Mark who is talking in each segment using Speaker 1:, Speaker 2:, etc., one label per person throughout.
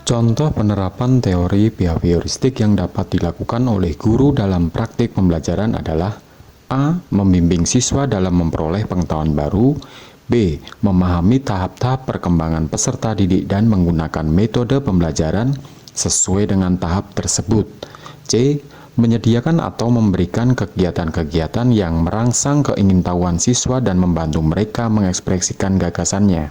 Speaker 1: Contoh penerapan teori behavioristik yang dapat dilakukan oleh guru dalam praktik pembelajaran adalah A. Membimbing siswa dalam memperoleh pengetahuan baru. B. Memahami tahap-tahap perkembangan peserta didik dan menggunakan metode pembelajaran sesuai dengan tahap tersebut. C. Menyediakan atau memberikan kegiatan-kegiatan yang merangsang keingintahuan siswa dan membantu mereka mengekspresikan gagasannya.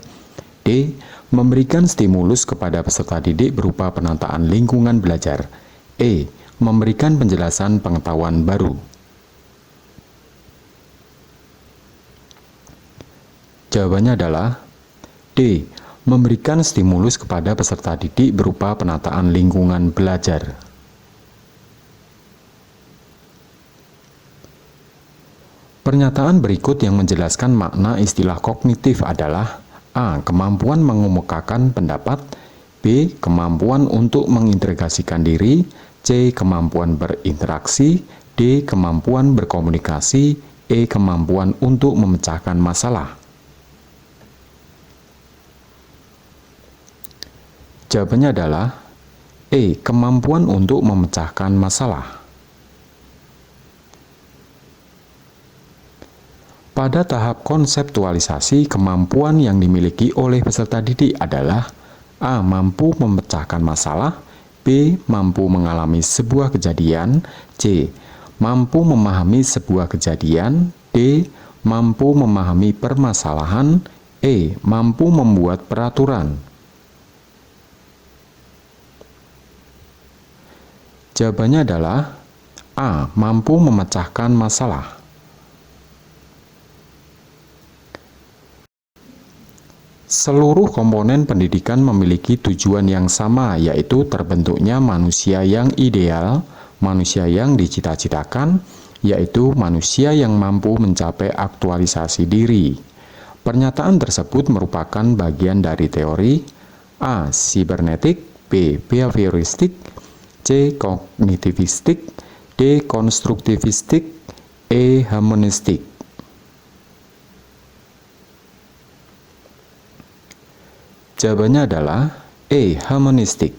Speaker 1: D. Memberikan stimulus kepada peserta didik berupa penataan lingkungan belajar. E. Memberikan penjelasan pengetahuan baru. Jawabannya adalah D. Memberikan stimulus kepada peserta didik berupa penataan lingkungan belajar. Pernyataan berikut yang menjelaskan makna istilah kognitif adalah A. Kemampuan mengemukakan pendapat. B. Kemampuan untuk mengintegrasikan diri. C. Kemampuan berinteraksi. D. Kemampuan berkomunikasi. E. Kemampuan untuk memecahkan masalah. Jawabannya adalah E. Kemampuan untuk memecahkan masalah. Pada tahap konseptualisasi, kemampuan yang dimiliki oleh peserta didik adalah A. Mampu memecahkan masalah. B. Mampu mengalami sebuah kejadian. C. Mampu memahami sebuah kejadian. D. Mampu memahami permasalahan. E. Mampu membuat peraturan. Jawabannya adalah A. Mampu memecahkan masalah. Seluruh komponen pendidikan memiliki tujuan yang sama, yaitu terbentuknya manusia yang ideal, manusia yang dicita-citakan, yaitu manusia yang mampu mencapai aktualisasi diri. Pernyataan tersebut merupakan bagian dari teori A. Sibernetik, B. Behavioristik, C. Kognitivistik, D. Konstruktivistik, E. Humanistik. Jawabannya adalah E. Humanistik.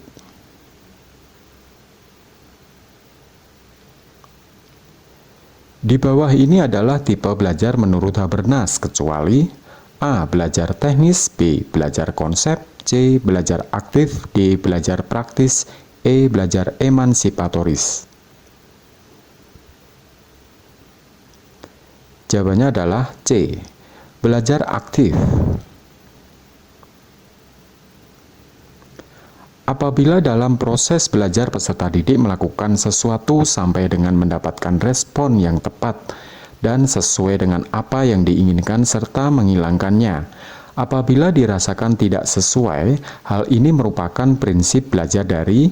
Speaker 1: Di bawah ini adalah tipe belajar menurut Habermas, kecuali A. Belajar teknis, B. Belajar konsep, C. Belajar aktif, D. Belajar praktis, E. Belajar emansipatoris. Jawabannya adalah C. Belajar aktif. Apabila dalam proses belajar peserta didik melakukan sesuatu sampai dengan mendapatkan respon yang tepat dan sesuai dengan apa yang diinginkan serta menghilangkannya. Apabila dirasakan tidak sesuai, hal ini merupakan prinsip belajar dari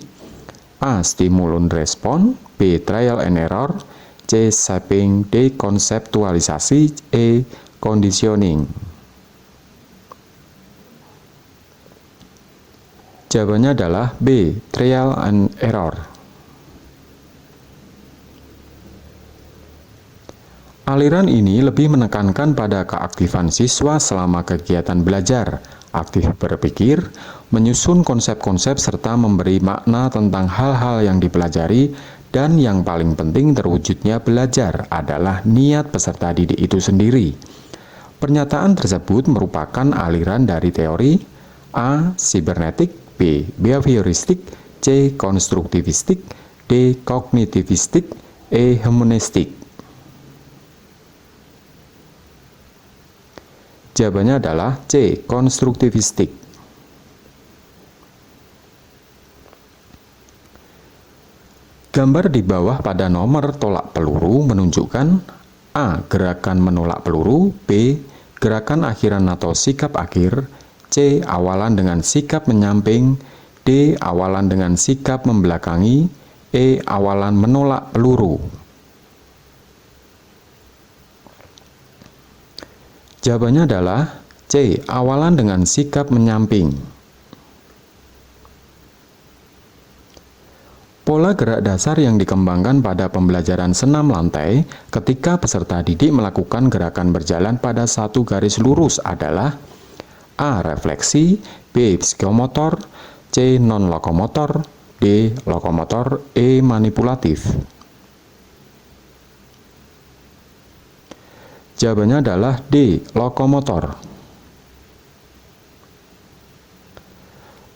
Speaker 1: A. Stimulus respon, B. Trial and error, C. Shaping, D. Konseptualisasi, E. Conditioning. Jawabannya adalah B. Trial and error. Aliran ini lebih menekankan pada keaktifan siswa selama kegiatan belajar, aktif berpikir, menyusun konsep-konsep serta memberi makna tentang hal-hal yang dipelajari, dan yang paling penting terwujudnya belajar adalah niat peserta didik itu sendiri. Pernyataan tersebut merupakan aliran dari teori A. Sibernetik, B. Behavioristik, C. Konstruktivistik, D. Kognitivistik, E. Humanistik. Jawabannya adalah C. Konstruktivistik. Gambar di bawah pada nomor tolak peluru menunjukkan A. Gerakan menolak peluru, B. Gerakan akhiran atau sikap akhir, C. Awalan dengan sikap menyamping, D. Awalan dengan sikap membelakangi, E. Awalan menolak peluru. Jawabannya adalah C. Awalan dengan sikap menyamping. Pola gerak dasar yang dikembangkan pada pembelajaran senam lantai ketika peserta didik melakukan gerakan berjalan pada satu garis lurus adalah A. Refleksi, B. Psikomotor, C. C. Non-lokomotor, D. Lokomotor, E. Manipulatif. Jawabannya adalah D. Lokomotor.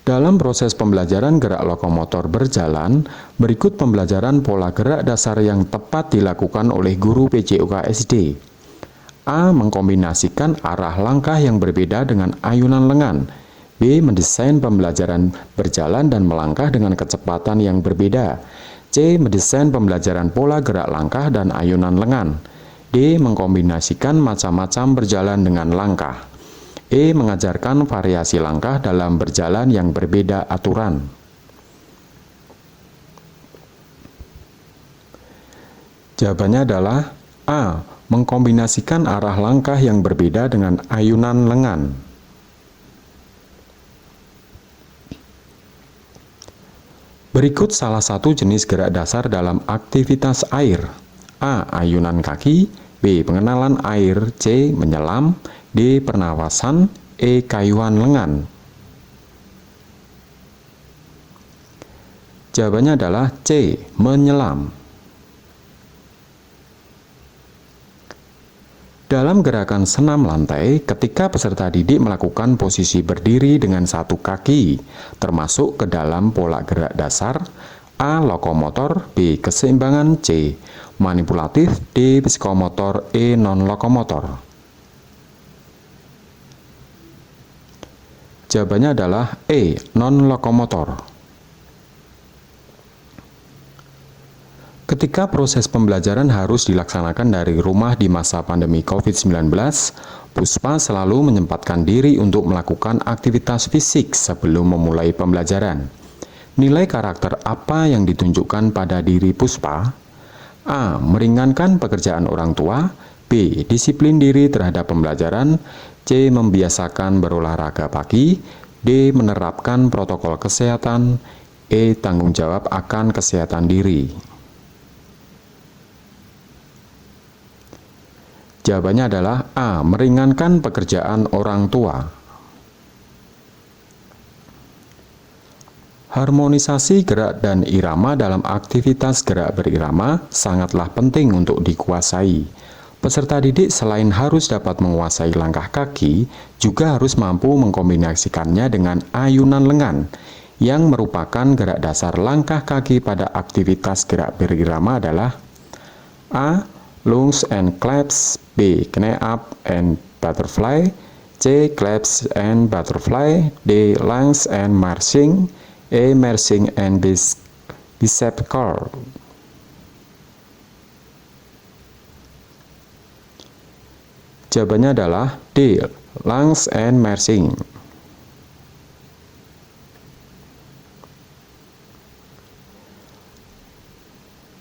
Speaker 1: Dalam proses pembelajaran gerak lokomotor berjalan, berikut pembelajaran pola gerak dasar yang tepat dilakukan oleh guru PJOK SD. A. Mengkombinasikan arah langkah yang berbeda dengan ayunan lengan. B. Mendesain pembelajaran berjalan dan melangkah dengan kecepatan yang berbeda. C. Mendesain pembelajaran pola gerak langkah dan ayunan lengan. D. Mengkombinasikan macam-macam berjalan dengan langkah. E. Mengajarkan variasi langkah dalam berjalan yang berbeda aturan. Jawabannya adalah A. Mengkombinasikan arah langkah yang berbeda dengan ayunan lengan. Berikut salah satu jenis gerak dasar dalam aktivitas air. A. Ayunan kaki. B. Pengenalan air. C. Menyelam. D. Pernafasan. E. Kayuhan lengan. Jawabannya adalah C. Menyelam. Dalam gerakan senam lantai, ketika peserta didik melakukan posisi berdiri dengan satu kaki, termasuk ke dalam pola gerak dasar, A. Lokomotor, B. Keseimbangan, C. Manipulatif, D. Psikomotor, E. Non-lokomotor. Jawabannya adalah E. Non-lokomotor. Ketika proses pembelajaran harus dilaksanakan dari rumah di masa pandemi COVID-19, Puspa selalu menyempatkan diri untuk melakukan aktivitas fisik sebelum memulai pembelajaran. Nilai karakter apa yang ditunjukkan pada diri Puspa? A. Meringankan pekerjaan orang tua. B. Disiplin diri terhadap pembelajaran. C. Membiasakan berolahraga pagi. D. Menerapkan protokol kesehatan. E. Tanggung jawab akan kesehatan diri. Jawabannya adalah A. Meringankan pekerjaan orang tua. Harmonisasi gerak dan irama dalam aktivitas gerak berirama sangatlah penting untuk dikuasai. Peserta didik selain harus dapat menguasai langkah kaki, juga harus mampu mengkombinasikannya dengan ayunan lengan, yang merupakan gerak dasar langkah kaki pada aktivitas gerak berirama adalah A. Lunge and claps. B. Knee up and butterfly. C. Claps and butterfly. D. Lunge and marching. E. Marching and bicep curl. Jawabannya adalah D. Lunge and marching.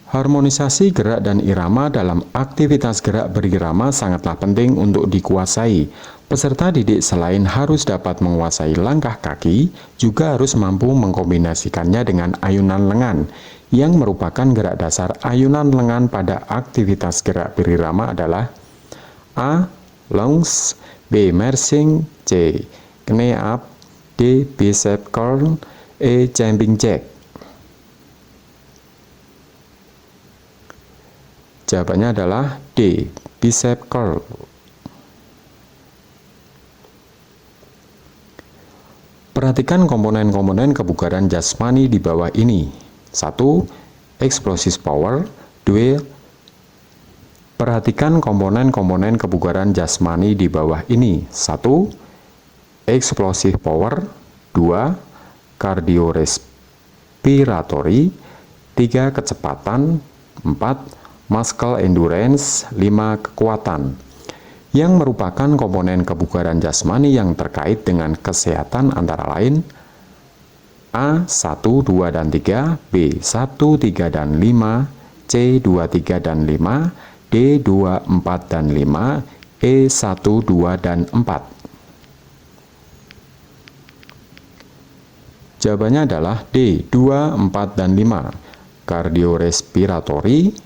Speaker 1: Harmonisasi gerak dan irama dalam aktivitas gerak berirama sangatlah penting untuk dikuasai. Peserta didik selain harus dapat menguasai langkah kaki, juga harus mampu mengkombinasikannya dengan ayunan lengan, yang merupakan gerak dasar ayunan lengan pada aktivitas gerak berirama adalah A. Lunge. B. Marching. C. Knee up. D. Bicep curl. E. Jumping jack. Jawabannya adalah D. Bicep curl. Perhatikan komponen-komponen kebugaran jasmani di bawah ini. 1. Explosive power. 2. Perhatikan komponen-komponen kebugaran jasmani di bawah ini. 1. Explosive power. 2. Cardiorespiratory. 3. Kecepatan. 4. Muscle endurance. 5. Kekuatan. Yang merupakan komponen kebugaran jasmani yang terkait dengan kesehatan antara lain A. 1, 2, dan 3. B. 1, 3, dan 5. C. 2, 3, dan 5. D. 2, 4, dan 5. E. 1, 2, dan 4. Jawabannya adalah D. 2, 4, dan 5. Cardiorespiratory,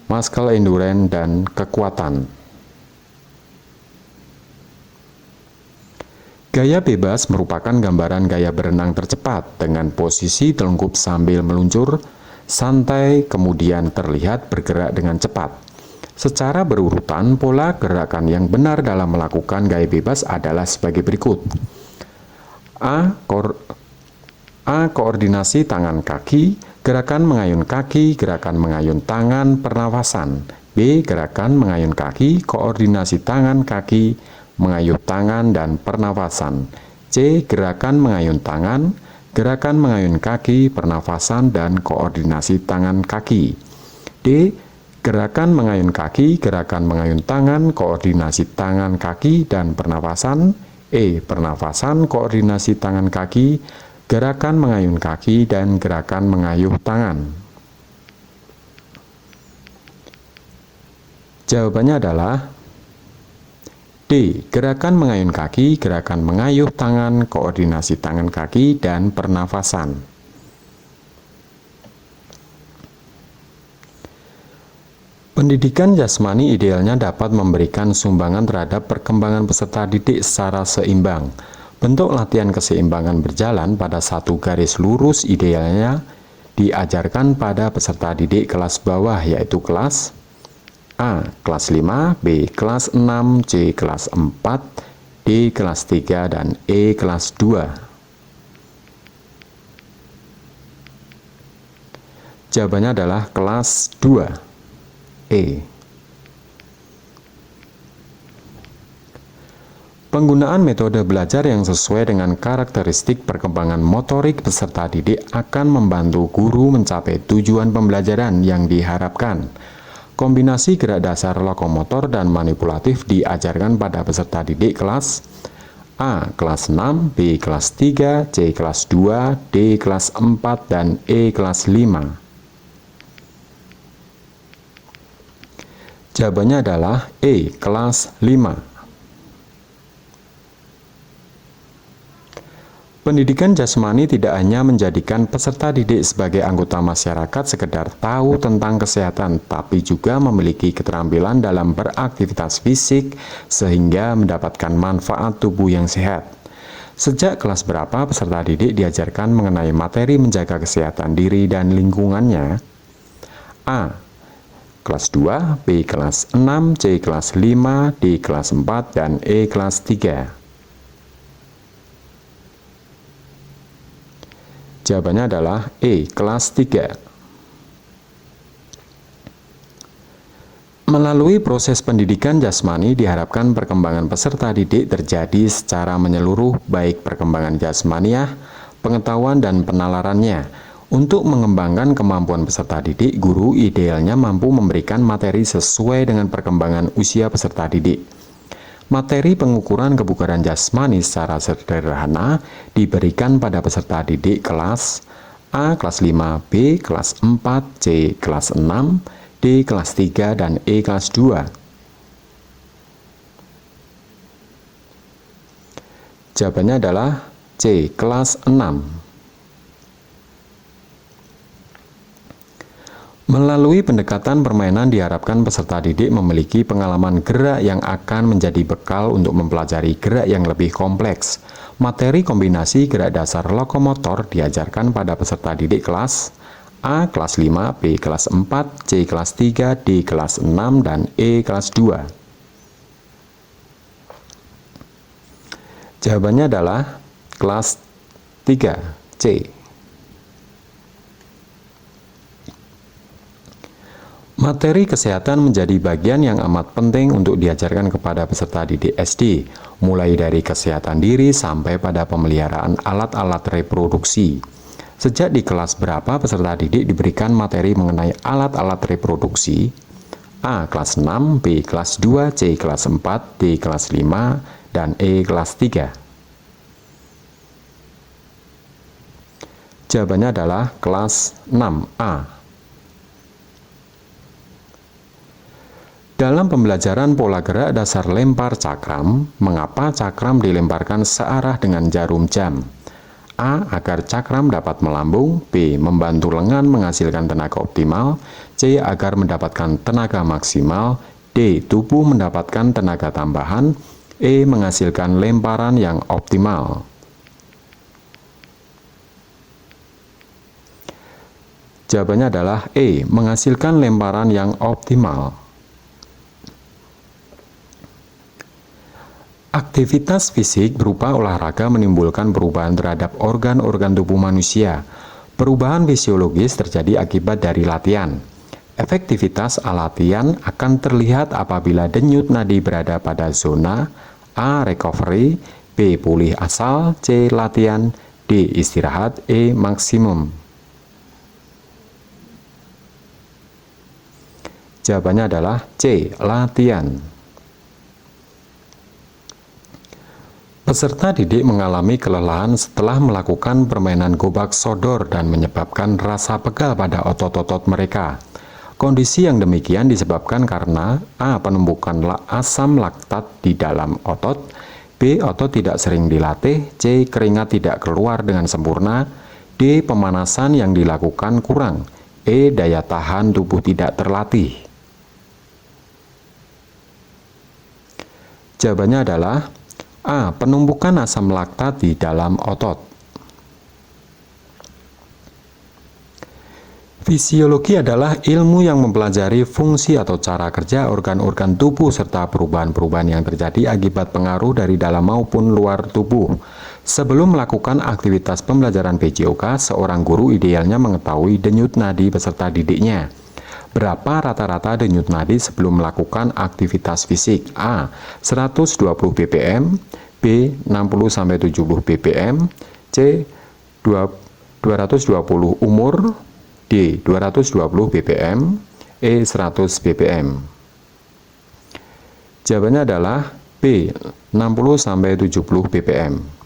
Speaker 1: muscle endurance, dan kekuatan. Gaya bebas merupakan gambaran gaya berenang tercepat dengan posisi telungkup sambil meluncur, santai kemudian terlihat bergerak dengan cepat. Secara berurutan, pola gerakan yang benar dalam melakukan gaya bebas adalah sebagai berikut. A. Koordinasi tangan kaki, gerakan mengayun kaki, gerakan mengayun tangan, pernafasan. B. Gerakan mengayun kaki, koordinasi tangan kaki, mengayuh tangan dan pernafasan. C. Gerakan mengayun tangan, gerakan mengayun kaki, pernafasan dan koordinasi tangan kaki. D. Gerakan mengayun kaki, gerakan mengayun tangan, koordinasi tangan kaki dan pernafasan. E. Pernafasan, koordinasi tangan kaki, gerakan mengayun kaki dan gerakan mengayuh tangan. Jawabannya adalah D. Gerakan mengayun kaki, gerakan mengayuh tangan, koordinasi tangan kaki, dan pernafasan. Pendidikan jasmani idealnya dapat memberikan sumbangan terhadap perkembangan peserta didik secara seimbang. Bentuk latihan keseimbangan berjalan pada satu garis lurus idealnya diajarkan pada peserta didik kelas bawah, yaitu kelas A. Kelas 5, B. Kelas 6, C. Kelas 4, D. Kelas 3, dan E. Kelas 2. Jawabannya adalah kelas 2, E. Penggunaan metode belajar yang sesuai dengan karakteristik perkembangan motorik peserta didik akan membantu guru mencapai tujuan pembelajaran yang diharapkan. Kombinasi gerak dasar lokomotor dan manipulatif diajarkan pada peserta didik kelas A. Kelas 6, B. Kelas 3, C. Kelas 2, D. Kelas 4, dan E. Kelas 5. Jawabannya adalah E. Kelas 5. Pendidikan jasmani tidak hanya menjadikan peserta didik sebagai anggota masyarakat sekedar tahu tentang kesehatan, tapi juga memiliki keterampilan dalam beraktivitas fisik sehingga mendapatkan manfaat tubuh yang sehat. Sejak kelas berapa peserta didik diajarkan mengenai materi menjaga kesehatan diri dan lingkungannya? A. Kelas 2, B. Kelas 6, C. Kelas 5, D. Kelas 4, dan E. Kelas 3. Jawabannya adalah E. Kelas 3. Melalui proses pendidikan jasmani diharapkan perkembangan peserta didik terjadi secara menyeluruh, baik perkembangan jasmaniah, pengetahuan, dan penalarannya. Untuk mengembangkan kemampuan peserta didik, guru idealnya mampu memberikan materi sesuai dengan perkembangan usia peserta didik. Materi pengukuran kebugaran jasmani secara sederhana diberikan pada peserta didik kelas A. Kelas 5, B. Kelas 4, C. Kelas 6, D. Kelas 3, dan E. Kelas 2. Jawabannya adalah C. Kelas 6. Melalui pendekatan permainan diharapkan peserta didik memiliki pengalaman gerak yang akan menjadi bekal untuk mempelajari gerak yang lebih kompleks. Materi kombinasi gerak dasar lokomotor diajarkan pada peserta didik kelas A. Kelas 5, B. Kelas 4, C. Kelas 3, D. Kelas 6, dan E. Kelas 2. Jawabannya adalah kelas 3, C. Materi kesehatan menjadi bagian yang amat penting untuk diajarkan kepada peserta didik SD, mulai dari kesehatan diri sampai pada pemeliharaan alat-alat reproduksi. Sejak di kelas berapa peserta didik diberikan materi mengenai alat-alat reproduksi? A. Kelas 6, B. Kelas 2, C. Kelas 4, D. Kelas 5, dan E. Kelas 3. Jawabannya adalah kelas 6A. Dalam pembelajaran pola gerak dasar lempar cakram, mengapa cakram dilemparkan searah dengan jarum jam? A. Agar cakram dapat melambung. B. Membantu lengan menghasilkan tenaga optimal. C. Agar mendapatkan tenaga maksimal. D. Tubuh mendapatkan tenaga tambahan. E. Menghasilkan lemparan yang optimal. Jawabannya adalah E. Menghasilkan lemparan yang optimal. Aktivitas fisik berupa olahraga menimbulkan perubahan terhadap organ-organ tubuh manusia. Perubahan fisiologis terjadi akibat dari latihan. Efektivitas latihan akan terlihat apabila denyut nadi berada pada zona A. Recovery, B. Pulih asal, C. Latihan, D. Istirahat, E. Maksimum. Jawabannya adalah C. Latihan. Peserta didik mengalami kelelahan setelah melakukan permainan gobak sodor dan menyebabkan rasa pegal pada otot-otot mereka. Kondisi yang demikian disebabkan karena A. Penumpukan asam laktat di dalam otot, B. Otot tidak sering dilatih, C. Keringat tidak keluar dengan sempurna, D. Pemanasan yang dilakukan kurang, E. Daya tahan tubuh tidak terlatih. Jawabannya adalah A. Penumpukan asam laktat di dalam otot. Fisiologi adalah ilmu yang mempelajari fungsi atau cara kerja organ-organ tubuh serta perubahan-perubahan yang terjadi akibat pengaruh dari dalam maupun luar tubuh. Sebelum melakukan aktivitas pembelajaran PJOK, seorang guru idealnya mengetahui denyut nadi peserta didiknya. Berapa rata-rata denyut nadi sebelum melakukan aktivitas fisik? A. 120 bpm, B. 60-70 bpm, C. 220 umur, D. 220 bpm, E. 100 bpm. Jawabannya adalah B. 60-70 bpm.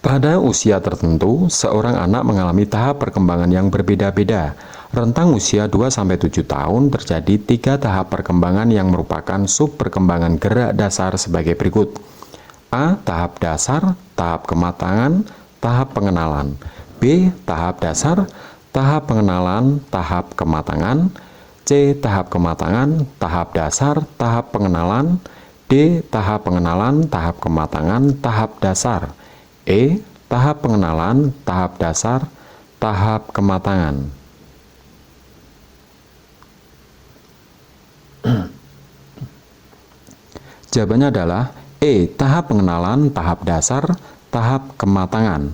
Speaker 1: Pada usia tertentu, seorang anak mengalami tahap perkembangan yang berbeda-beda. Rentang usia 2-7 tahun terjadi 3 tahap perkembangan yang merupakan sub perkembangan gerak dasar sebagai berikut. A. Tahap dasar, tahap kematangan, tahap pengenalan. B. Tahap dasar, tahap pengenalan, tahap kematangan. C. Tahap kematangan, tahap dasar, tahap pengenalan. D. Tahap pengenalan, tahap kematangan, tahap dasar. E. Tahap pengenalan, tahap dasar, tahap kematangan. Jawabannya adalah E. Tahap pengenalan, tahap dasar, tahap kematangan.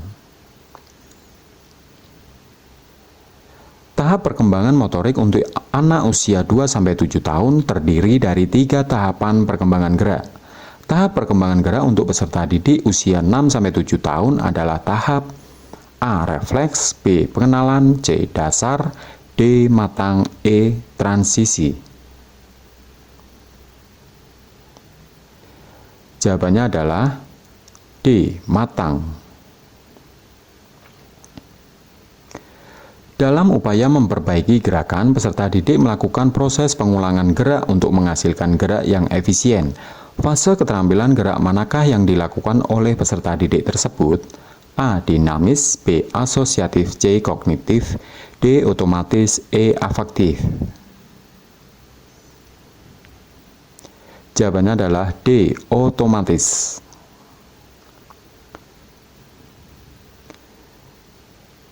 Speaker 1: Tahap perkembangan motorik untuk anak usia 2-7 tahun terdiri dari 3 tahapan perkembangan gerak. Tahap perkembangan gerak untuk peserta didik usia 6-7 tahun adalah tahap A. Refleks, B. Pengenalan, C. Dasar, D. Matang, E. Transisi. Jawabannya adalah D. Matang. Dalam upaya memperbaiki gerakan, peserta didik melakukan proses pengulangan gerak untuk menghasilkan gerak yang efisien. Fase keterampilan gerak manakah yang dilakukan oleh peserta didik tersebut? A. Dinamis, B. Asosiatif, C. Kognitif, D. Otomatis, E. Afektif. Jawabannya adalah D. Otomatis.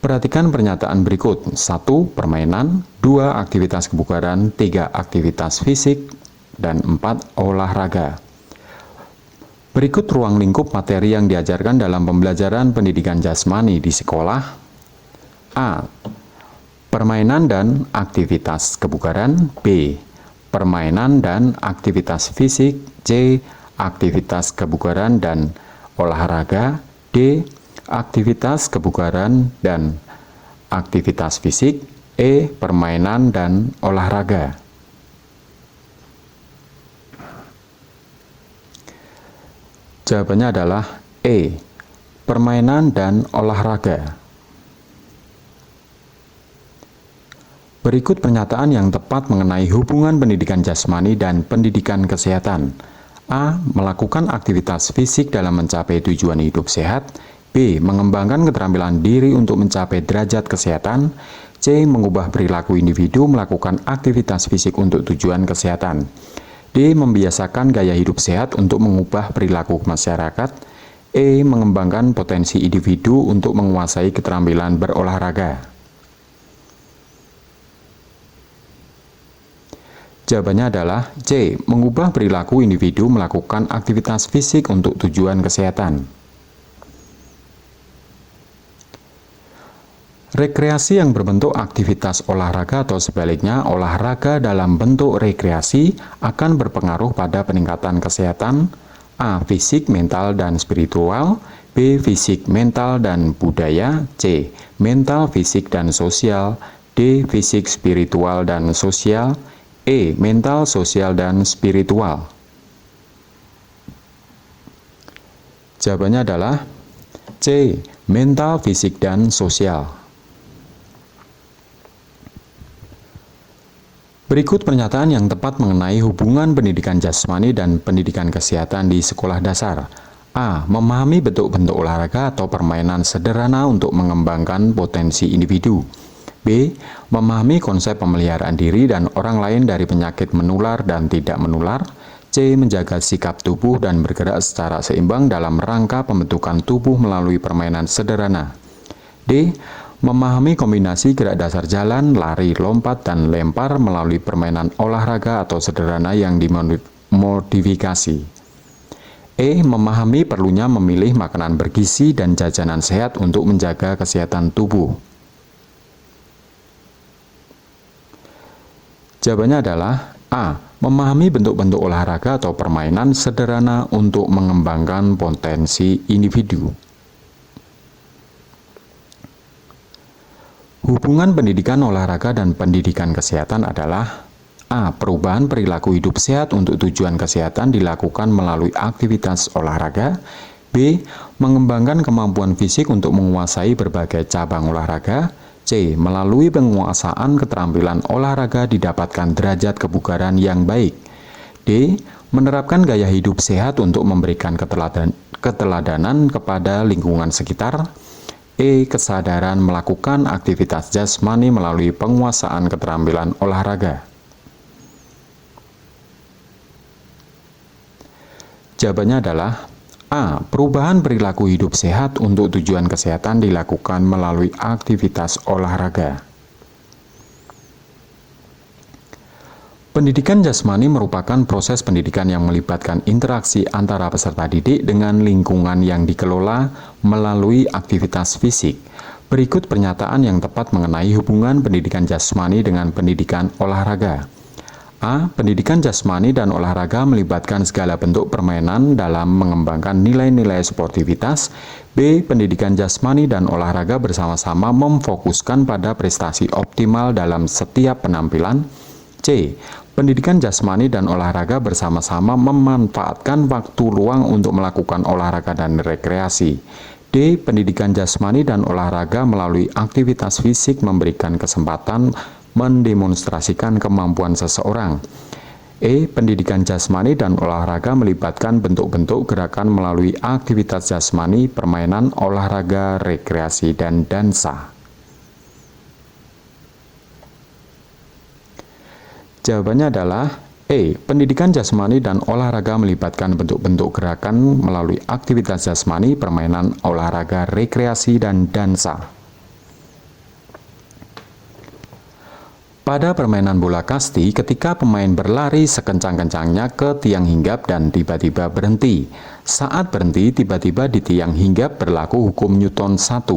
Speaker 1: Perhatikan pernyataan berikut. 1. Permainan, 2. Aktivitas kebugaran, 3. Aktivitas fisik, dan 4. Olahraga. Berikut ruang lingkup materi yang diajarkan dalam pembelajaran pendidikan jasmani di sekolah. A. Permainan dan aktivitas kebugaran. B. Permainan dan aktivitas fisik. C. Aktivitas kebugaran dan olahraga. D. Aktivitas kebugaran dan aktivitas fisik. E. Permainan dan olahraga. Jawabannya adalah E. Permainan dan olahraga. Berikut pernyataan yang tepat mengenai hubungan pendidikan jasmani dan pendidikan kesehatan. A. Melakukan aktivitas fisik dalam mencapai tujuan hidup sehat. B. Mengembangkan keterampilan diri untuk mencapai derajat kesehatan. C. Mengubah perilaku individu melakukan aktivitas fisik untuk tujuan kesehatan. D. Membiasakan gaya hidup sehat untuk mengubah perilaku masyarakat. E. Mengembangkan potensi individu untuk menguasai keterampilan berolahraga. Jawabannya adalah C. Mengubah perilaku individu melakukan aktivitas fisik untuk tujuan kesehatan. Rekreasi yang berbentuk aktivitas olahraga atau sebaliknya olahraga dalam bentuk rekreasi akan berpengaruh pada peningkatan kesehatan A. Fisik, mental, dan spiritual. B. Fisik, mental, dan budaya. C. Mental, fisik, dan sosial. D. Fisik, spiritual, dan sosial. E. Mental, sosial, dan spiritual. Jawabannya adalah C. Mental, fisik, dan sosial. Berikut pernyataan yang tepat mengenai hubungan pendidikan jasmani dan pendidikan kesehatan di sekolah dasar. A. Memahami bentuk-bentuk olahraga atau permainan sederhana untuk mengembangkan potensi individu. B. Memahami konsep pemeliharaan diri dan orang lain dari penyakit menular dan tidak menular. C. Menjaga sikap tubuh dan bergerak secara seimbang dalam rangka pembentukan tubuh melalui permainan sederhana. D. Memahami kombinasi gerak dasar jalan, lari, lompat, dan lempar melalui permainan olahraga atau sederhana yang dimodifikasi. E. Memahami perlunya memilih makanan bergizi dan jajanan sehat untuk menjaga kesehatan tubuh. Jawabannya adalah A. Memahami bentuk-bentuk olahraga atau permainan sederhana untuk mengembangkan potensi individu. Hubungan pendidikan olahraga dan pendidikan kesehatan adalah A. Perubahan perilaku hidup sehat untuk tujuan kesehatan dilakukan melalui aktivitas olahraga. B. Mengembangkan kemampuan fisik untuk menguasai berbagai cabang olahraga. C. Melalui penguasaan keterampilan olahraga didapatkan derajat kebugaran yang baik. D. Menerapkan gaya hidup sehat untuk memberikan keteladanan kepada lingkungan sekitar. E. Kesadaran melakukan aktivitas jasmani melalui penguasaan keterampilan olahraga. Jawabannya adalah A. Perubahan perilaku hidup sehat untuk tujuan kesehatan dilakukan melalui aktivitas olahraga. Pendidikan jasmani merupakan proses pendidikan yang melibatkan interaksi antara peserta didik dengan lingkungan yang dikelola melalui aktivitas fisik. Berikut pernyataan yang tepat mengenai hubungan pendidikan jasmani dengan pendidikan olahraga. A. Pendidikan jasmani dan olahraga melibatkan segala bentuk permainan dalam mengembangkan nilai-nilai sportivitas. B. Pendidikan jasmani dan olahraga bersama-sama memfokuskan pada prestasi optimal dalam setiap penampilan. C. Pendidikan jasmani dan olahraga bersama-sama memanfaatkan waktu luang untuk melakukan olahraga dan rekreasi. D. Pendidikan jasmani dan olahraga melalui aktivitas fisik memberikan kesempatan mendemonstrasikan kemampuan seseorang. E. Pendidikan jasmani dan olahraga melibatkan bentuk-bentuk gerakan melalui aktivitas jasmani, permainan, olahraga, rekreasi, dan dansa. Jawabannya adalah E. Pendidikan jasmani dan olahraga melibatkan bentuk-bentuk gerakan melalui aktivitas jasmani, permainan, olahraga, rekreasi, dan dansa. Pada permainan bola kasti, ketika pemain berlari sekencang-kencangnya ke tiang hinggap dan tiba-tiba berhenti. Saat berhenti, tiba-tiba di tiang hinggap berlaku hukum Newton 1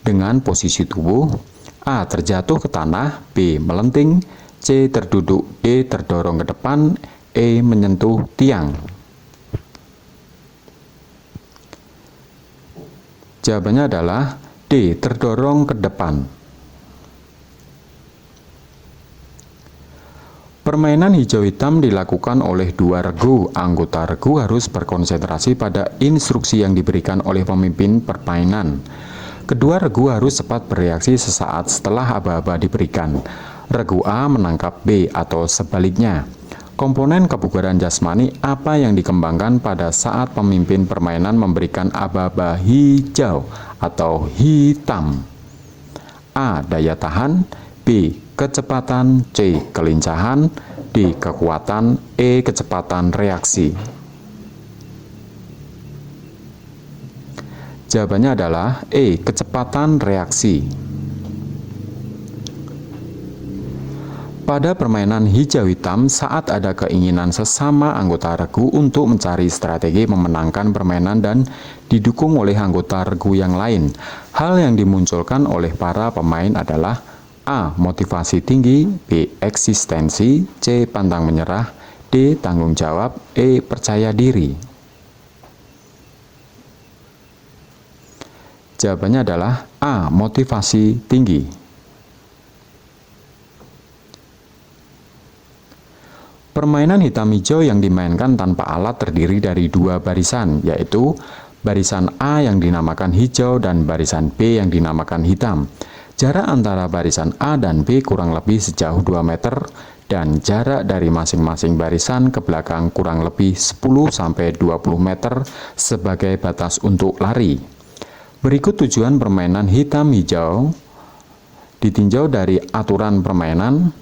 Speaker 1: dengan posisi tubuh A. Terjatuh ke tanah, B. Melenting, C. Terduduk, D. Terdorong ke depan, E. Menyentuh tiang. Jawabannya adalah D. Terdorong ke depan. Permainan hijau hitam dilakukan oleh dua regu. Anggota regu harus berkonsentrasi pada instruksi yang diberikan oleh pemimpin permainan. Kedua regu harus cepat bereaksi sesaat setelah aba-aba diberikan. Regu A menangkap B atau sebaliknya. Komponen kebugaran jasmani apa yang dikembangkan pada saat pemimpin permainan memberikan aba-aba hijau atau hitam? A. Daya tahan. B. Kecepatan. C. Kelincahan. D. Kekuatan, E. Kecepatan reaksi. Jawabannya adalah E. Kecepatan reaksi. Pada permainan hijau hitam, saat ada keinginan sesama anggota regu untuk mencari strategi memenangkan permainan dan didukung oleh anggota regu yang lain, hal yang dimunculkan oleh para pemain adalah A. Motivasi tinggi, B. Eksistensi, C. Pantang menyerah, D. Tanggung jawab, E. Percaya diri. Jawabannya adalah A. Motivasi tinggi. Permainan hitam hijau yang dimainkan tanpa alat terdiri dari dua barisan, yaitu barisan A yang dinamakan hijau dan barisan B yang dinamakan hitam. Jarak antara barisan A dan B kurang lebih sejauh 2 meter dan jarak dari masing-masing barisan ke belakang kurang lebih 10-20 meter sebagai batas untuk lari. Berikut tujuan permainan hitam hijau ditinjau dari aturan permainan.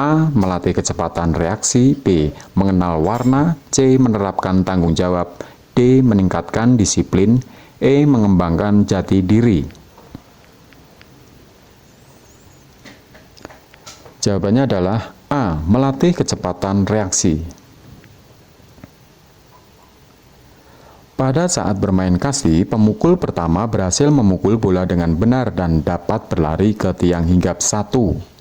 Speaker 1: A. Melatih kecepatan reaksi, B. Mengenal warna, C. Menerapkan tanggung jawab, D. Meningkatkan disiplin, E. Mengembangkan jati diri. Jawabannya adalah A. Melatih kecepatan reaksi. Pada saat bermain kasti, pemukul pertama berhasil memukul bola dengan benar dan dapat berlari ke tiang hinggap 1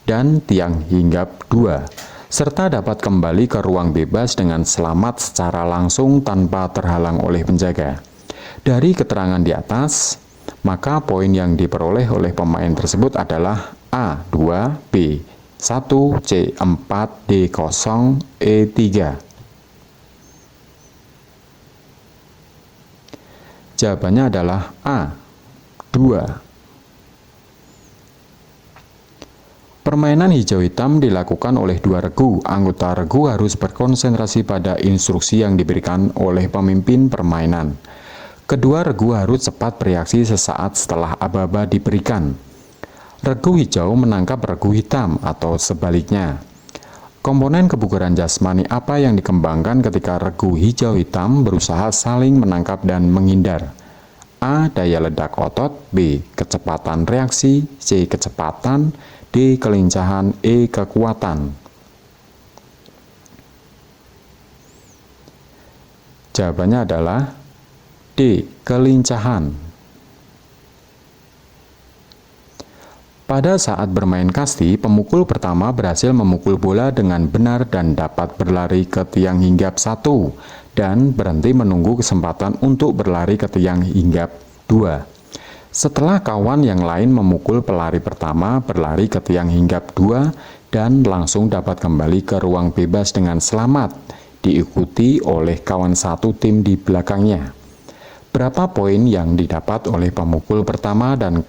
Speaker 1: dan tiang hinggap 2, serta dapat kembali ke ruang bebas dengan selamat secara langsung tanpa terhalang oleh penjaga. Dari keterangan di atas, maka poin yang diperoleh oleh pemain tersebut adalah A 2, B 1, C 4, D 0, E 3. Jawabannya adalah A 2. Permainan hijau hitam dilakukan oleh dua regu. Anggota regu harus berkonsentrasi pada instruksi yang diberikan oleh pemimpin permainan. Kedua regu harus cepat bereaksi sesaat setelah aba-aba diberikan. Regu hijau menangkap regu hitam atau sebaliknya. Komponen kebugaran jasmani apa yang dikembangkan ketika regu hijau hitam berusaha saling menangkap dan menghindar? A. Daya ledak otot, B. Kecepatan reaksi, C. Kecepatan, D. Kelincahan, E. Kekuatan. Jawabannya adalah D. Kelincahan. Pada saat bermain kasti, pemukul pertama berhasil memukul bola dengan benar dan dapat berlari ke tiang hinggap 1 dan berhenti menunggu kesempatan untuk berlari ke tiang hinggap 2. Setelah kawan yang lain memukul pelari pertama berlari ke tiang hinggap 2 dan langsung dapat kembali ke ruang bebas dengan selamat, diikuti oleh kawan satu tim di belakangnya. Berapa poin yang didapat oleh pemukul pertama dan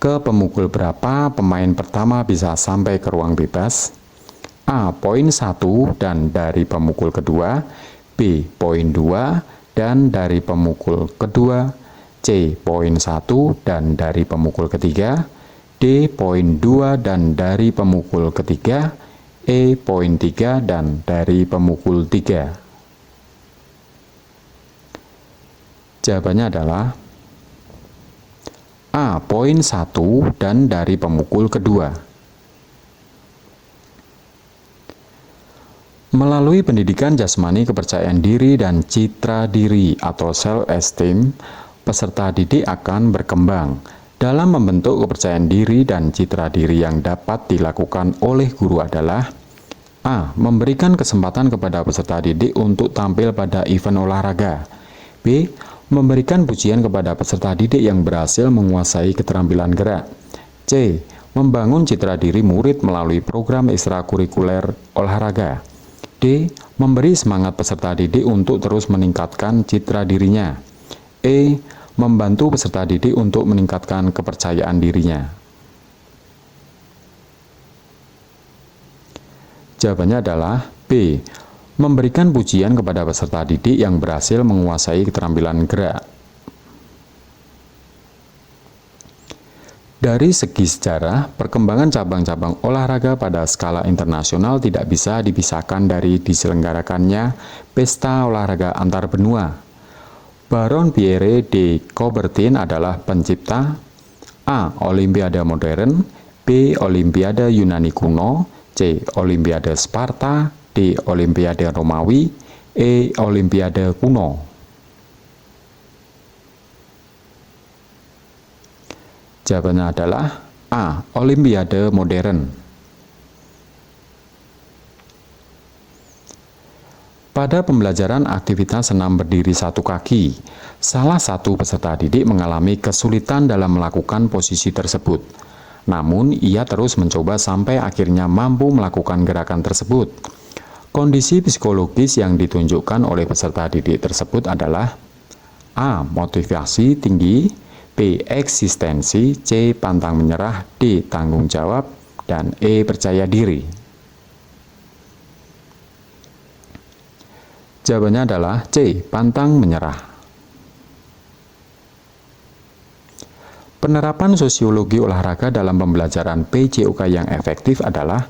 Speaker 1: ke pemukul berapa pemain pertama bisa sampai ke ruang bebas? A. Poin 1 dan dari pemukul kedua, B. Poin 2 dan dari pemukul kedua, C. Poin 1 dan dari pemukul ketiga, D. Poin 2 dan dari pemukul ketiga, E. Poin 3 dan dari pemukul 3. Jawabannya adalah A. Poin 1 dan dari pemukul kedua. Melalui pendidikan jasmani, kepercayaan diri, dan citra diri atau self-esteem, peserta didik akan berkembang dalam membentuk kepercayaan diri dan citra diri. Yang dapat dilakukan oleh guru adalah A. Memberikan kesempatan kepada peserta didik untuk tampil pada event olahraga, B. Memberikan pujian kepada peserta didik yang berhasil menguasai keterampilan gerak, C. Membangun citra diri murid melalui program ekstrakurikuler olahraga, D. Memberi semangat peserta didik untuk terus meningkatkan citra dirinya, E. Membantu peserta didik untuk meningkatkan kepercayaan dirinya. Jawabannya adalah B. Memberikan pujian kepada peserta didik yang berhasil menguasai keterampilan gerak. Dari segi sejarah, perkembangan cabang-cabang olahraga pada skala internasional tidak bisa dipisahkan dari diselenggarakannya pesta olahraga antar benua. Baron Pierre de Coubertin adalah pencipta A. Olimpiade modern, B. Olimpiade Yunani kuno, C. Olimpiade Sparta, D. Olimpiade Romawi, E. Olimpiade kuno. Jawabannya adalah A. Olimpiade modern. Pada pembelajaran aktivitas senam berdiri satu kaki, salah satu peserta didik mengalami kesulitan dalam melakukan posisi tersebut. Namun, ia terus mencoba sampai akhirnya mampu melakukan gerakan tersebut. Kondisi psikologis yang ditunjukkan oleh peserta didik tersebut adalah A. Motivasi tinggi, B. Eksistensi, C. Pantang menyerah, D. Tanggung jawab, dan E. Percaya diri. Jawabannya adalah C. Pantang menyerah. Penerapan sosiologi olahraga dalam pembelajaran PJOK yang efektif adalah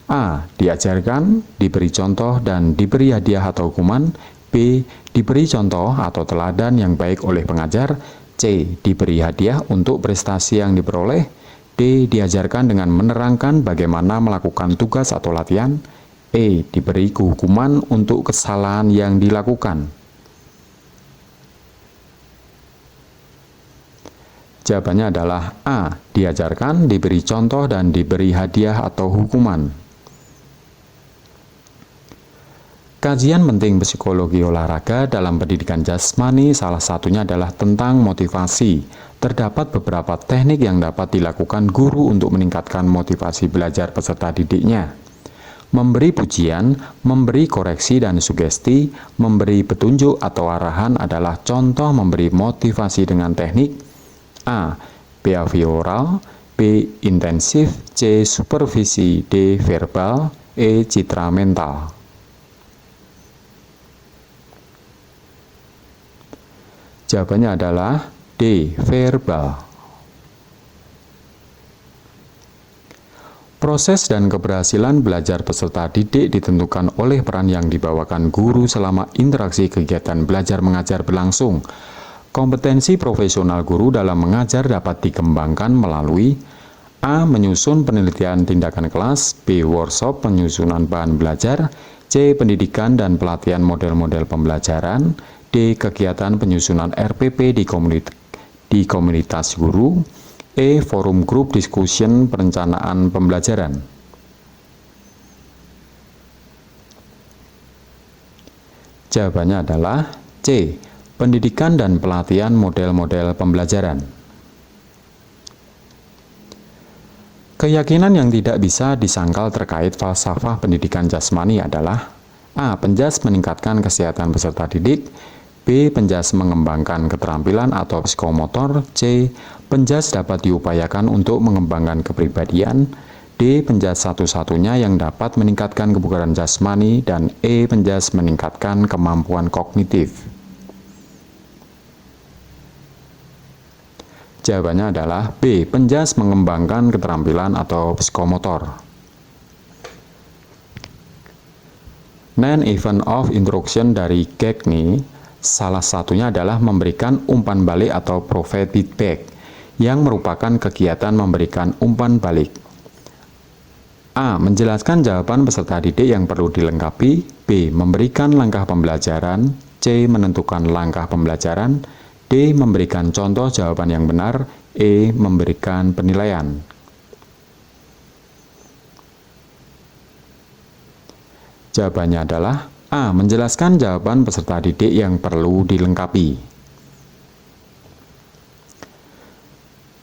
Speaker 1: A. Diajarkan, diberi contoh, dan diberi hadiah atau hukuman. B. Diberi contoh atau teladan yang baik oleh pengajar. C. Diberi hadiah untuk prestasi yang diperoleh. D. Diajarkan dengan menerangkan bagaimana melakukan tugas atau latihan. E. Diberi hukuman untuk kesalahan yang dilakukan. Jawabannya adalah A. Diajarkan, diberi contoh, dan diberi hadiah atau hukuman. Kajian penting psikologi olahraga dalam pendidikan jasmani salah satunya adalah tentang motivasi. Terdapat beberapa teknik yang dapat dilakukan guru untuk meningkatkan motivasi belajar peserta didiknya. Memberi pujian, memberi koreksi dan sugesti, memberi petunjuk atau arahan adalah contoh memberi motivasi dengan teknik A. Behavioral, B. Intensif, C. Supervisi, D. Verbal, E. Citra mental. Jawabannya adalah D. Verbal. Proses dan keberhasilan belajar peserta didik ditentukan oleh peran yang dibawakan guru selama interaksi kegiatan belajar mengajar berlangsung. Kompetensi profesional guru dalam mengajar dapat dikembangkan melalui A. Menyusun penelitian tindakan kelas, B. Workshop penyusunan bahan belajar, C. Pendidikan dan pelatihan model-model pembelajaran, D. Kegiatan penyusunan RPP di komunitas guru, E. Forum grup discussion perencanaan pembelajaran. Jawabannya adalah C. Pendidikan dan pelatihan model-model pembelajaran. Keyakinan yang tidak bisa disangkal terkait falsafah pendidikan jasmani adalah A. Penjas meningkatkan kesehatan peserta didik, B. Penjas mengembangkan keterampilan atau psikomotor, C. Penjas dapat diupayakan untuk mengembangkan kepribadian, D. Penjas satu-satunya yang dapat meningkatkan kebugaran jasmani, dan E. Penjas meningkatkan kemampuan kognitif. Jawabannya adalah B. Penjas mengembangkan keterampilan atau psikomotor. Non-event of instruction dari Gagne salah satunya adalah memberikan umpan balik atau provide feedback, yang merupakan kegiatan memberikan umpan balik. A. Menjelaskan jawaban peserta didik yang perlu dilengkapi, B. Memberikan langkah pembelajaran, C. Menentukan langkah pembelajaran, D. Memberikan contoh jawaban yang benar, E. Memberikan penilaian. Jawabannya adalah A. Menjelaskan jawaban peserta didik yang perlu dilengkapi.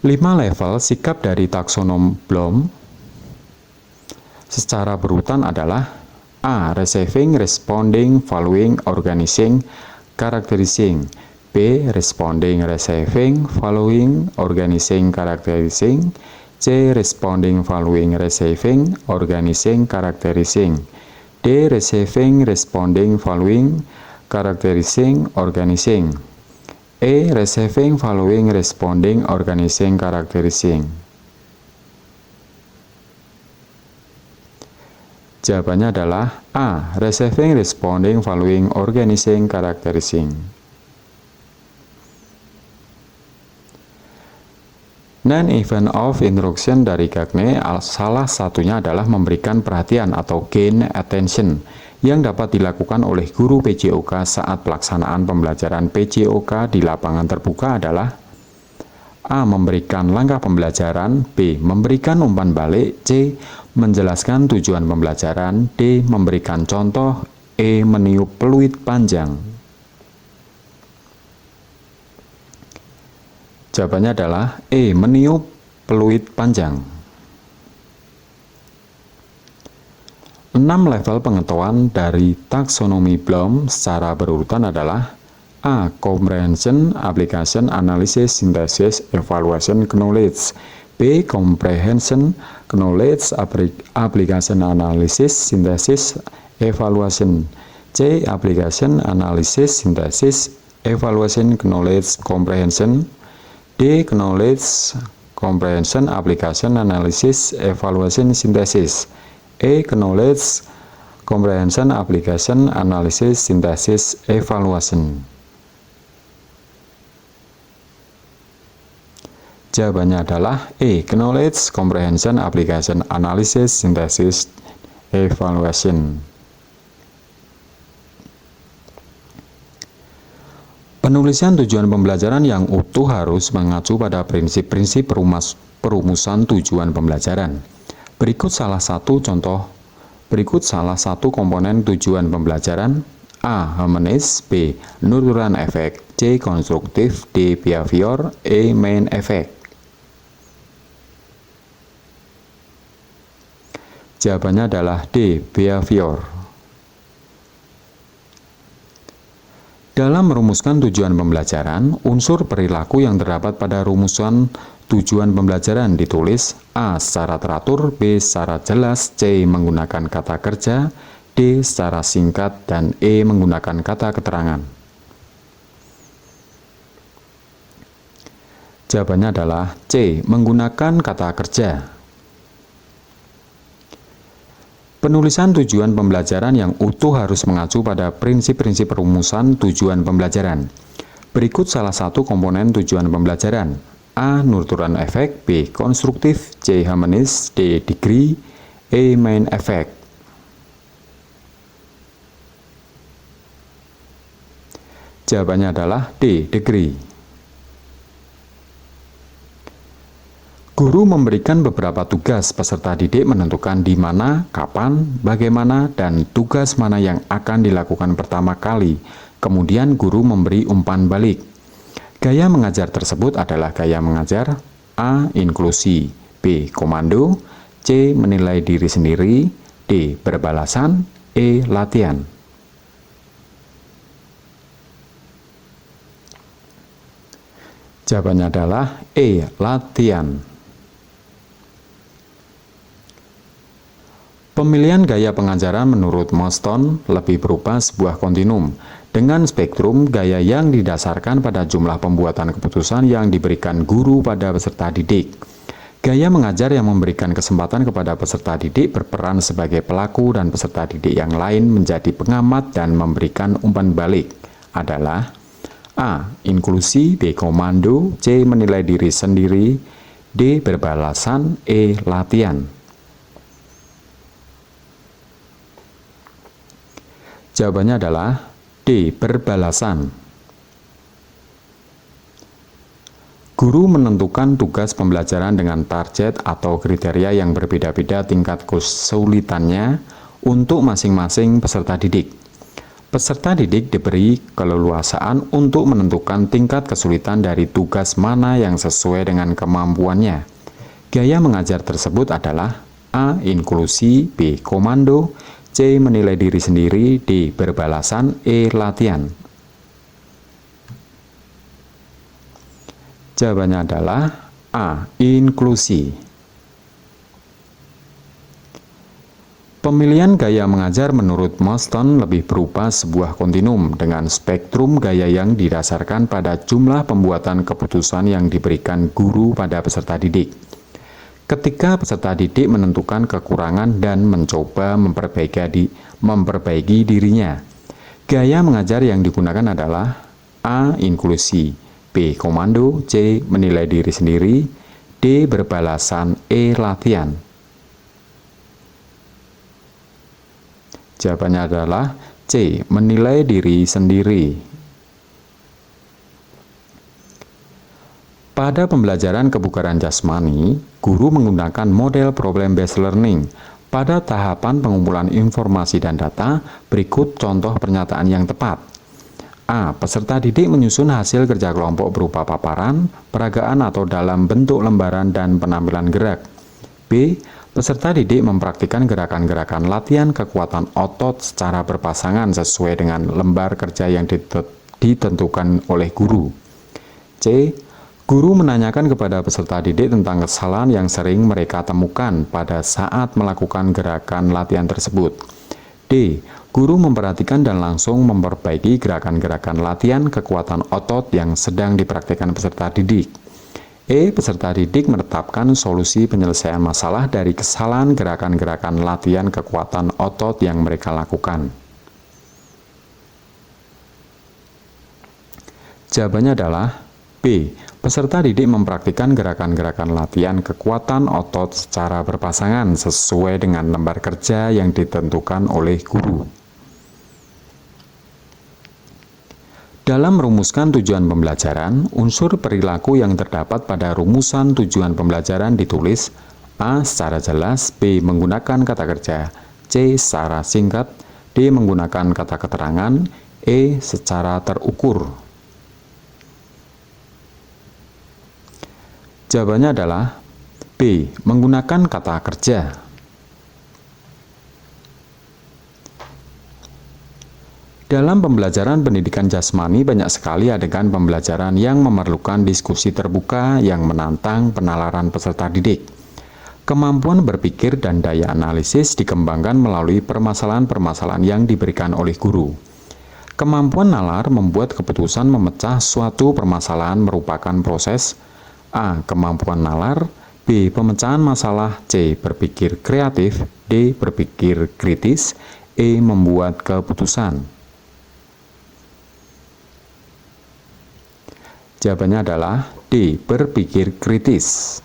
Speaker 1: 5 level sikap dari taksonom Bloom secara berurutan adalah A. Receiving, responding, following, organizing, characterizing, B. Responding, receiving, following, organizing, characterizing, C. Responding, following, receiving, organizing, characterizing, D. Receiving, responding, following, characterizing, organizing, E. Receiving, following, responding, organizing, characterizing. Jawabannya adalah A. Receiving, responding, valuing, organizing, characterizing. Non-event of instruction dari Gagne salah satunya adalah memberikan perhatian atau gain attention yang dapat dilakukan oleh guru PJOK saat pelaksanaan pembelajaran PJOK di lapangan terbuka adalah A. Memberikan langkah pembelajaran, B. Memberikan umpan balik, C. Menjelaskan tujuan pembelajaran, D. Memberikan contoh, E. Meniup peluit panjang. Jawabannya adalah E. Meniup peluit panjang. 6 level pengetahuan dari taksonomi Bloom secara berurutan adalah A. Comprehension, Application, Analysis, Synthesis, Evaluation, Knowledge. B. Comprehension, Knowledge, Application, Analysis, Synthesis, Evaluation. C. Application, Analysis, Synthesis, Evaluation, Knowledge, Comprehension. D. Knowledge, Comprehension, Application, Analysis, Evaluation, Synthesis. E. Knowledge, Comprehension, Application, Analysis, Synthesis, Evaluation. Jawabannya adalah E. Knowledge, Comprehension, Application, Analysis, Synthesis, Evaluation. Penulisan tujuan pembelajaran yang utuh harus mengacu pada prinsip-prinsip perumusan tujuan pembelajaran. Berikut salah satu komponen tujuan pembelajaran. A. Humanis, B. Nurturan efek, C. Konstruktif, D. Behavior, E. Main efek. Jawabannya adalah D. Behavior. Dalam merumuskan tujuan pembelajaran, unsur perilaku yang terdapat pada rumusan tujuan pembelajaran ditulis A. Secara teratur, B. Secara jelas, C. Menggunakan kata kerja, D. Secara singkat, dan E. Menggunakan kata keterangan. Jawabannya adalah C. Menggunakan kata kerja. Penulisan tujuan pembelajaran yang utuh harus mengacu pada prinsip-prinsip perumusan tujuan pembelajaran. Berikut salah satu komponen tujuan pembelajaran. A. Nurturan efek, B. Konstruktif, C. Humanis, D. Degree, E. Main efek. Jawabannya adalah D. Degree. Guru memberikan beberapa tugas, peserta didik menentukan di mana, kapan, bagaimana, dan tugas mana yang akan dilakukan pertama kali. Kemudian guru memberi umpan balik. Gaya mengajar tersebut adalah gaya mengajar A. Inklusi, B. Komando, C. Menilai diri sendiri, D. Berbalasan, E. Latihan. Jawabannya adalah E. Latihan. Pemilihan gaya pengajaran menurut Moston lebih berupa sebuah kontinum dengan spektrum gaya yang didasarkan pada jumlah pembuatan keputusan yang diberikan guru pada peserta didik. Gaya mengajar yang memberikan kesempatan kepada peserta didik berperan sebagai pelaku dan peserta didik yang lain menjadi pengamat dan memberikan umpan balik adalah A. Inklusi, B. Komando, C. Menilai diri sendiri, D. Berbalasan, E. Latihan. Jawabannya adalah D. Berbalasan. Guru menentukan tugas pembelajaran dengan target atau kriteria yang berbeda-beda tingkat kesulitannya untuk masing-masing peserta didik. Peserta didik diberi keleluasaan untuk menentukan tingkat kesulitan dari tugas mana yang sesuai dengan kemampuannya. Gaya mengajar tersebut adalah A. Inklusi, B. Komando, C. Menilai diri sendiri, D. Berbalasan, E. Latihan. Jawabannya adalah A. Inklusi. Pemilihan gaya mengajar menurut Moston lebih berupa sebuah kontinum dengan spektrum gaya yang didasarkan pada jumlah pembuatan keputusan yang diberikan guru pada peserta didik. Ketika peserta didik menentukan kekurangan dan mencoba memperbaiki dirinya. Gaya mengajar yang digunakan adalah A. Inklusi, B. Komando, C. Menilai diri sendiri, D. Berbalasan, E. Latihan. Jawabannya adalah C. Menilai diri sendiri. Pada pembelajaran kebugaran jasmani, guru menggunakan model problem-based learning. Pada tahapan pengumpulan informasi dan data, berikut contoh pernyataan yang tepat. A. Peserta didik menyusun hasil kerja kelompok berupa paparan, peragaan atau dalam bentuk lembaran dan penampilan gerak. B. Peserta didik mempraktikkan gerakan-gerakan latihan kekuatan otot secara berpasangan sesuai dengan lembar kerja yang ditentukan oleh guru. C. Guru menanyakan kepada peserta didik tentang kesalahan yang sering mereka temukan pada saat melakukan gerakan latihan tersebut. D. Guru memperhatikan dan langsung memperbaiki gerakan-gerakan latihan kekuatan otot yang sedang dipraktikkan peserta didik. E. Peserta didik menetapkan solusi penyelesaian masalah dari kesalahan gerakan-gerakan latihan kekuatan otot yang mereka lakukan. Jawabannya adalah B. Peserta didik mempraktikkan gerakan-gerakan latihan kekuatan otot secara berpasangan sesuai dengan lembar kerja yang ditentukan oleh guru. Dalam merumuskan tujuan pembelajaran, unsur perilaku yang terdapat pada rumusan tujuan pembelajaran ditulis A. Secara jelas, B. Menggunakan kata kerja, C. Secara singkat, D. Menggunakan kata keterangan, E. Secara terukur. Jawabannya adalah B. Menggunakan kata kerja. Dalam pembelajaran pendidikan jasmani banyak sekali adegan pembelajaran yang memerlukan diskusi terbuka yang menantang penalaran peserta didik. Kemampuan berpikir dan daya analisis dikembangkan melalui permasalahan-permasalahan yang diberikan oleh guru. Kemampuan nalar membuat keputusan memecah suatu permasalahan merupakan proses A. Kemampuan nalar, B. Pemecahan masalah, C. Berpikir kreatif, D. Berpikir kritis, E. Membuat keputusan. Jawabannya adalah D. Berpikir kritis.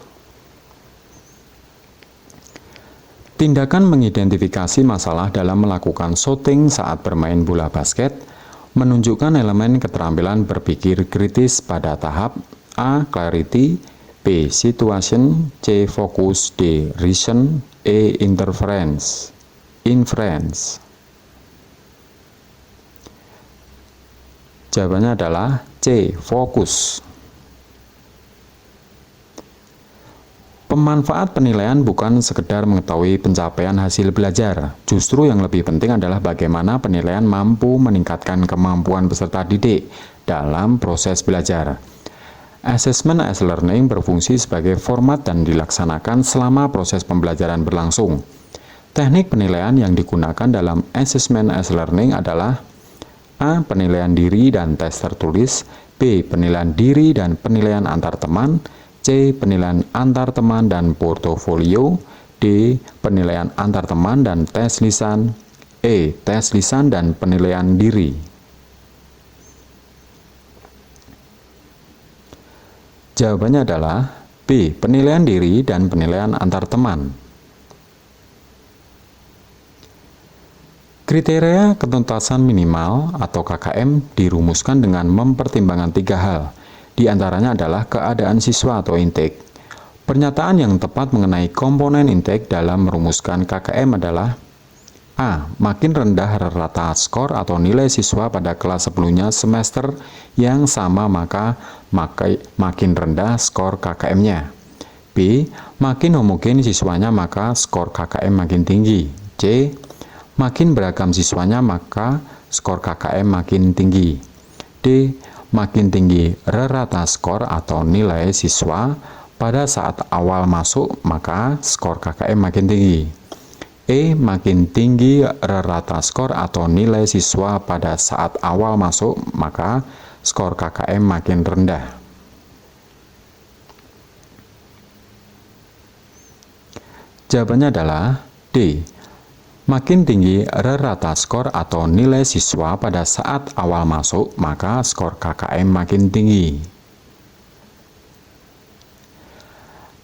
Speaker 1: Tindakan mengidentifikasi masalah dalam melakukan shooting saat bermain bola basket menunjukkan elemen keterampilan berpikir kritis pada tahap A. Clarity, B. Situation, C. Focus, D. Reason, E. Inference. Jawabannya adalah C. Fokus. Pemanfaat penilaian bukan sekedar mengetahui pencapaian hasil belajar, justru yang lebih penting adalah bagaimana penilaian mampu meningkatkan kemampuan peserta didik dalam proses belajar. Assessment as learning berfungsi sebagai format dan dilaksanakan selama proses pembelajaran berlangsung. Teknik penilaian yang digunakan dalam assessment as learning adalah A. Penilaian diri dan tes tertulis, B. Penilaian diri dan penilaian antar teman, C. Penilaian antar teman dan portofolio, D. Penilaian antar teman dan tes lisan, E. Tes lisan dan penilaian diri. Jawabannya adalah B. Penilaian diri dan penilaian antar teman. Kriteria ketuntasan minimal atau KKM dirumuskan dengan mempertimbangkan 3 hal. Di antaranya adalah keadaan siswa atau intake. Pernyataan yang tepat mengenai komponen intake dalam merumuskan KKM adalah A. Makin rendah rata skor atau nilai siswa pada kelas sebelumnya semester yang sama maka makin rendah skor KKM-nya. B. Makin homogen siswanya maka skor KKM makin tinggi. C. Makin beragam siswanya maka skor KKM makin tinggi. D. Makin tinggi rata skor atau nilai siswa pada saat awal masuk maka skor KKM makin tinggi. E. Makin tinggi rata skor atau nilai siswa pada saat awal masuk, maka skor KKM makin rendah. Jawabannya adalah D. Makin tinggi rata skor atau nilai siswa pada saat awal masuk, maka skor KKM makin tinggi.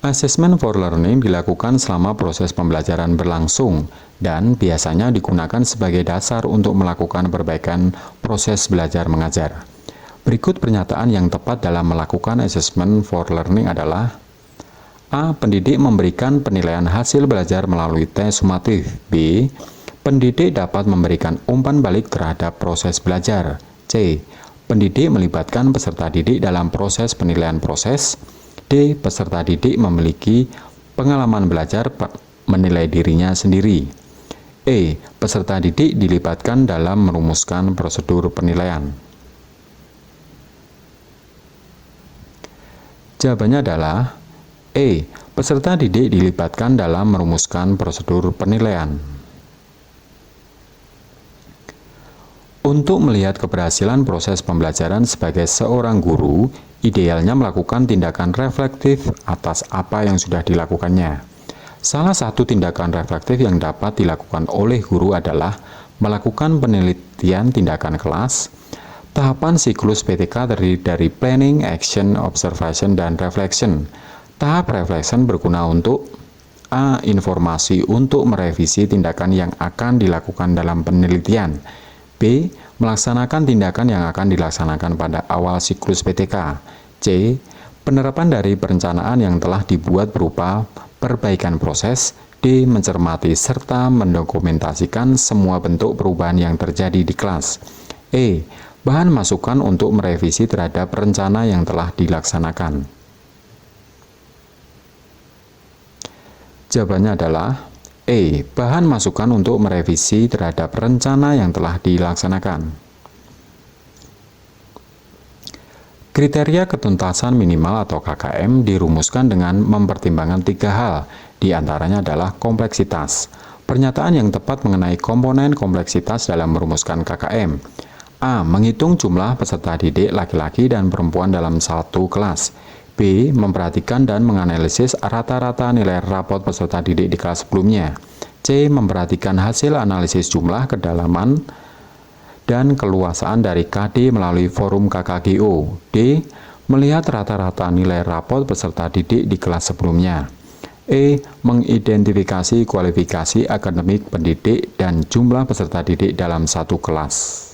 Speaker 1: Assessment for Learning dilakukan selama proses pembelajaran berlangsung dan biasanya digunakan sebagai dasar untuk melakukan perbaikan proses belajar mengajar. Berikut pernyataan yang tepat dalam melakukan Assessment for Learning adalah: A. Pendidik memberikan penilaian hasil belajar melalui tes sumatif. B. Pendidik dapat memberikan umpan balik terhadap proses belajar. C. Pendidik melibatkan peserta didik dalam proses penilaian proses. D. Peserta didik memiliki pengalaman belajar menilai dirinya sendiri. E. Peserta didik dilibatkan dalam merumuskan prosedur penilaian. Jawabannya adalah E. Peserta didik dilibatkan dalam merumuskan prosedur penilaian. Untuk melihat keberhasilan proses pembelajaran sebagai seorang guru, idealnya melakukan tindakan reflektif atas apa yang sudah dilakukannya. Salah satu tindakan reflektif yang dapat dilakukan oleh guru adalah melakukan penelitian tindakan kelas. Tahapan siklus PTK terdiri dari planning, action, observation, dan reflection. Tahap reflection berguna untuk A. Informasi untuk merevisi tindakan yang akan dilakukan dalam penelitian. B. Melaksanakan tindakan yang akan dilaksanakan pada awal siklus PTK. C. Penerapan dari perencanaan yang telah dibuat berupa perbaikan proses. D. Mencermati serta mendokumentasikan semua bentuk perubahan yang terjadi di kelas. E. Bahan masukan untuk merevisi terhadap rencana yang telah dilaksanakan. Jawabannya adalah E. Bahan masukan untuk merevisi terhadap rencana yang telah dilaksanakan. Kriteria ketuntasan minimal atau KKM dirumuskan dengan mempertimbangkan 3 hal, diantaranya adalah kompleksitas. Pernyataan yang tepat mengenai komponen kompleksitas dalam merumuskan KKM. A. Menghitung jumlah peserta didik laki-laki dan perempuan dalam satu kelas. B. Memperhatikan dan menganalisis rata-rata nilai rapot peserta didik di kelas sebelumnya. C. Memperhatikan hasil analisis jumlah, kedalaman, dan keluasaan dari KD melalui forum KKGO. D. Melihat rata-rata nilai rapot peserta didik di kelas sebelumnya. E. Mengidentifikasi kualifikasi akademik pendidik dan jumlah peserta didik dalam satu kelas.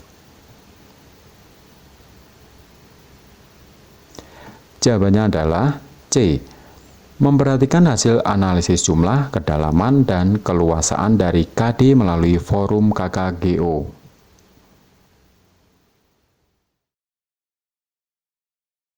Speaker 1: Jawabannya adalah C. Memperhatikan hasil analisis jumlah, kedalaman, dan keluasaan dari KD melalui forum KKGO.